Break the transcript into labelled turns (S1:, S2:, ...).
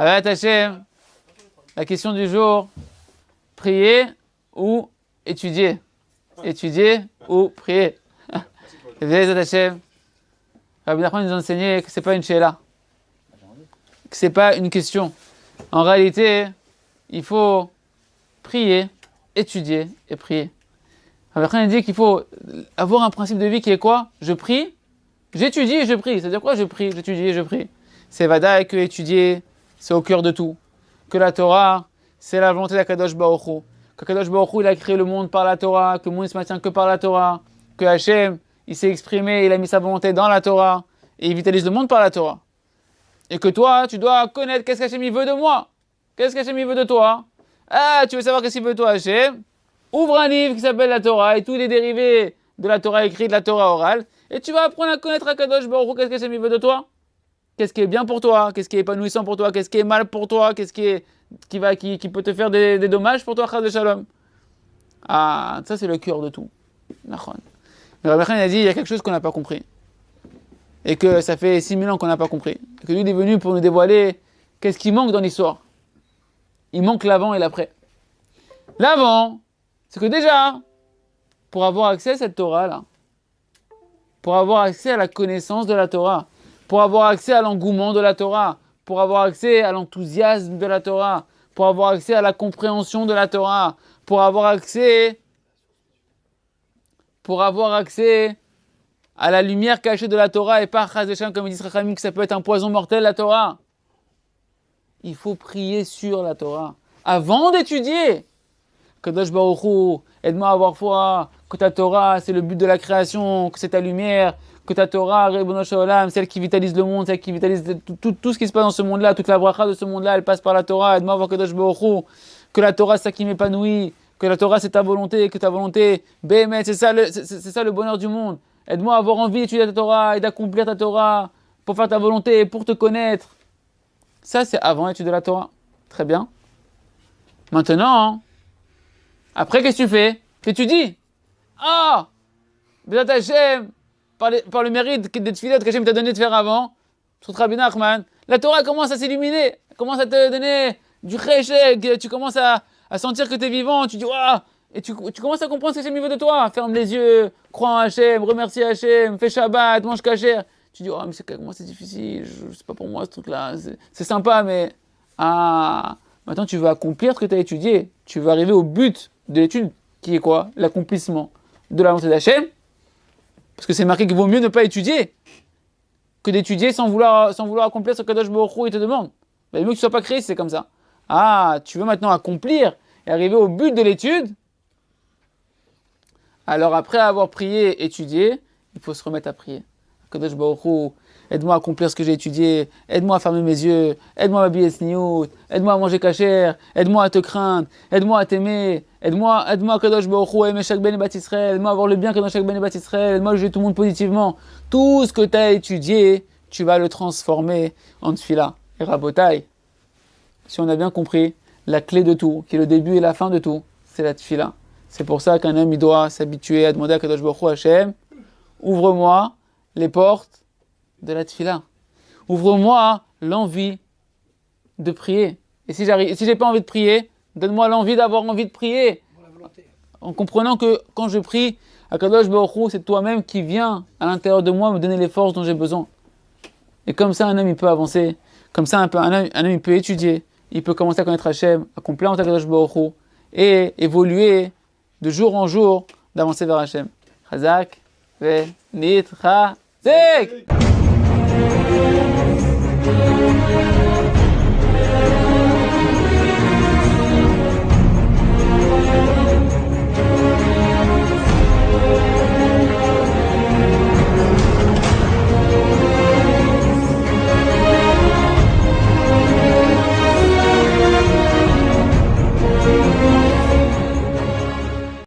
S1: Avat Hashem, la question du jour, prier ou étudier? Étudier ou prier? Avat Hashem, Rabbi Nachman nous a enseigné que ce n'est pas une sheila, que ce n'est pas une question. En réalité, il faut prier, étudier et prier. Rabbi Nachman dit qu'il faut avoir un principe de vie qui est quoi? Je prie, j'étudie et je prie. C'est-à-dire quoi? Je prie, j'étudie et je prie. C'est vadaï que étudier, c'est au cœur de tout. Que la Torah, c'est la volonté d'Akadosh Baruch Hu. Qu'Akadosh Baruch Hu, il a créé le monde par la Torah, que le monde ne se maintient que par la Torah. Que Hachem, il s'est exprimé, il a mis sa volonté dans la Torah. Et il vitalise le monde par la Torah. Et que toi, tu dois connaître qu'est-ce qu'Hachem il veut de moi. Qu'est-ce qu'Hachem il veut de toi? Ah, tu veux savoir qu'est-ce qu'il veut de toi, Hachem? Ouvre un livre qui s'appelle la Torah et tous les dérivés de la Torah écrite, de la Torah orale. Et tu vas apprendre à connaître Akadosh Baruch Hu, qu'est-ce qu'Hachem il veut de toi? Qu'est-ce qui est bien pour toi? Qu'est-ce qui est épanouissant pour toi? Qu'est-ce qui est mal pour toi? Qu'est-ce qui peut te faire des dommages pour toi, Chas de Shalom? Ah, ça c'est le cœur de tout. Mais Rabbi Nachman a dit, il y a quelque chose qu'on n'a pas compris. Et que ça fait 6000 ans qu'on n'a pas compris. Et que lui il est venu pour nous dévoiler qu'est-ce qui manque dans l'histoire. Il manque l'avant et l'après. L'avant, c'est que déjà, pour avoir accès à cette Torah-là, pour avoir accès à la connaissance de la Torah, pour avoir accès à l'engouement de la Torah, pour avoir accès à l'enthousiasme de la Torah, pour avoir accès à la compréhension de la Torah, pour avoir accès à la lumière cachée de la Torah et pas Chas v'Shalom, comme ils disent Chachamim, que ça peut être un poison mortel, la Torah. Il faut prier sur la Torah avant d'étudier. Kadosh Baruch Hu, aide-moi à avoir foi que ta Torah, c'est le but de la création, que c'est ta lumière, que ta Torah, Ribono Shel Olam, celle qui vitalise le monde, celle qui vitalise tout ce qui se passe dans ce monde-là, toute la bracha de ce monde-là, elle passe par la Torah. Aide-moi à voir Kadosh Baruch Hu, que la Torah, c'est ça qui m'épanouit, que la Torah, c'est ta volonté, que ta volonté, Béhémet, c'est ça le bonheur du monde. Aide-moi à avoir envie d'étudier ta Torah et d'accomplir ta Torah pour faire ta volonté, pour te connaître. Ça, c'est avant l'étude de la Torah. Très bien. Maintenant, après, qu'est-ce que tu fais? T'étudies. Ah! Bézat Hashem, par le mérite des tfilotes qu'Hachem t'a donné de faire avant, sur Rabbi Nachman, la Torah commence à s'illuminer, commence à te donner du cheshek, tu commences à sentir que tu es vivant, tu dis waouh! Et tu commences à comprendre ce que Hachem veut de toi. Ferme les yeux, crois en Hachem, remercie Hachem, fais Shabbat, mange kasher. Tu dis oh, mais comment c'est difficile, c'est pas pour moi ce truc-là, c'est sympa, mais ah! Maintenant, tu vas accomplir ce que tu as étudié. Tu vas arriver au but de l'étude, qui est quoi? L'accomplissement de la volonté d'Hachem. Parce que c'est marqué qu'il vaut mieux ne pas étudier que d'étudier sans vouloir accomplir ce que Kadosh Baruch Hu te demande. Il vaut mieux que tu ne sois pas créé si c'est comme ça. Ah, tu veux maintenant accomplir et arriver au but de l'étude. Alors après avoir prié, étudié, il faut se remettre à prier. Kadosh Baruch Hu, aide-moi à accomplir ce que j'ai étudié, aide-moi à fermer mes yeux, aide-moi à m'habiller sniout, aide-moi à manger kasher, aide-moi à te craindre, aide-moi à t'aimer, aide-moi Kadosh Baruch Hu à aimer chaque ben et bat Israël, aide-moi à avoir le bien que dans chaque ben et bat Israël, aide-moi à juger tout le monde positivement. Tout ce que tu as étudié, tu vas le transformer en tfila. Et rabotai, si on a bien compris, la clé de tout, qui est le début et la fin de tout, c'est la tfila. C'est pour ça qu'un homme il doit s'habituer à demander à Kadosh Baruch Hu, Hashem, ouvre-moi les portes de la tfila. Ouvre-moi l'envie de prier. Et si j'ai pas envie de prier, donne-moi l'envie d'avoir envie de prier. En comprenant que quand je prie, Akadosh Baruch Hu, c'est toi-même qui viens à l'intérieur de moi me donner les forces dont j'ai besoin. Et comme ça, un homme il peut avancer. Comme ça, un homme il peut étudier. Il peut commencer à connaître Hachem, à compléter Akadosh Baruch Hu et évoluer de jour en jour, d'avancer vers Hachem. Chazak ve nitchazek.